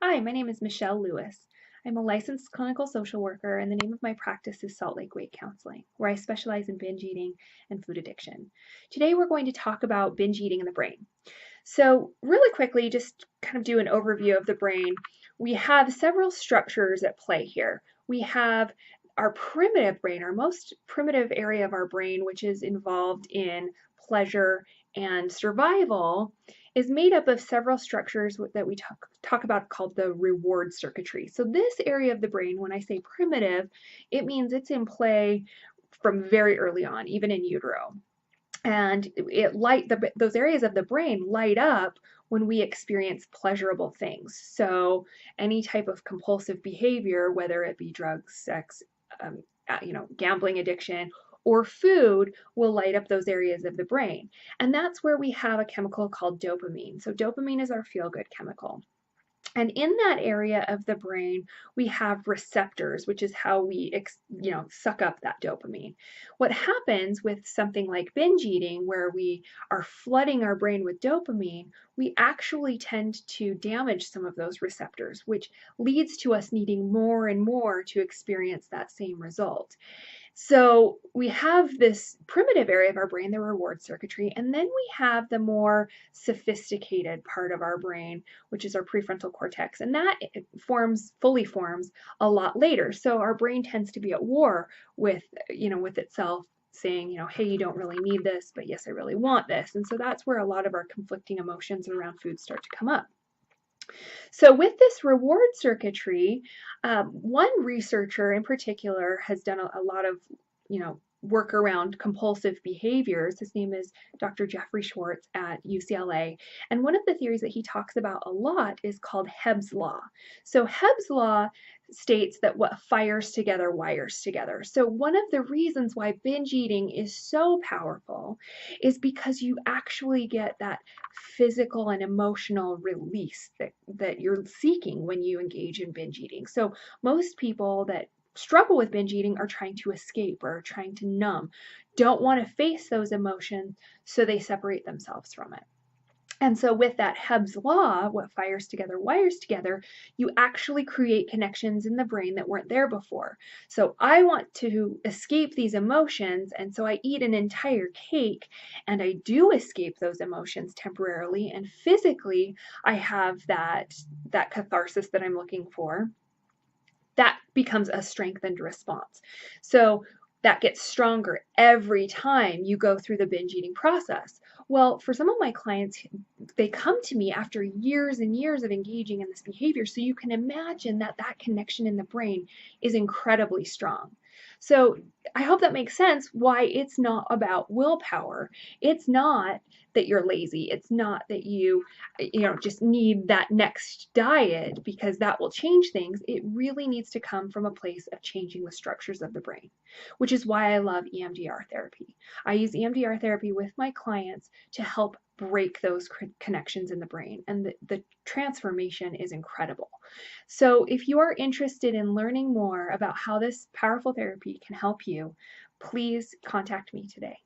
Hi, my name is Michelle Lewis. I'm a licensed clinical social worker, and the name of my practice is Salt Lake Weight Counseling, where I specialize in binge eating and food addiction. Today, we're going to talk about binge eating in the brain. So, really quickly, just kind of do an overview of the brain. We have several structures at play here. We have our primitive brain, our most primitive area of our brain, which is involved in pleasure and survival, is made up of several structures that we talk about called the reward circuitry. So this area of the brain, when I say primitive, it means it's in play from very early on, even in utero. And those areas of the brain light up when we experience pleasurable things. So any type of compulsive behavior, whether it be drugs, sex, gambling addiction, or food, will light up those areas of the brain. And that's where we have a chemical called dopamine. So dopamine is our feel-good chemical. And in that area of the brain, we have receptors, which is how we, suck up that dopamine. What happens with something like binge eating, where we are flooding our brain with dopamine, we actually tend to damage some of those receptors, which leads to us needing more and more to experience that same result. So we have this primitive area of our brain, the reward circuitry, and then we have the more sophisticated part of our brain, which is our prefrontal cortex, and that fully forms a lot later. So our brain tends to be at war with itself, saying, hey, you don't really need this, but yes, I really want this. And so that's where a lot of our conflicting emotions around food start to come up. So with this reward circuitry, one researcher in particular has done a lot of, work around compulsive behaviors. His name is Dr. Jeffrey Schwartz at UCLA. And one of the theories that he talks about a lot is called Hebb's Law. So Hebb's Law states that what fires together wires together. So one of the reasons why binge eating is so powerful is because you actually get that physical and emotional release that you're seeking when you engage in binge eating. So most people that struggle with binge eating are trying to escape or trying to numb, don't want to face those emotions, so they separate themselves from it. And so with that Hebb's Law, what fires together wires together, you actually create connections in the brain that weren't there before. So I want to escape these emotions, and so I eat an entire cake, and I do escape those emotions temporarily, and physically I have that catharsis that I'm looking for. That becomes a strengthened response. So that gets stronger every time you go through the binge eating process. Well, for some of my clients, they come to me after years and years of engaging in this behavior. So you can imagine that connection in the brain is incredibly strong. So I hope that makes sense why it's not about willpower. It's not that you're lazy. It's not that you just need that next diet because that will change things. It really needs to come from a place of changing the structures of the brain, which is why I love EMDR therapy. I use EMDR therapy with my clients to help break those connections in the brain, and the transformation is incredible. So if you are interested in learning more about how this powerful therapy can help you, please contact me today.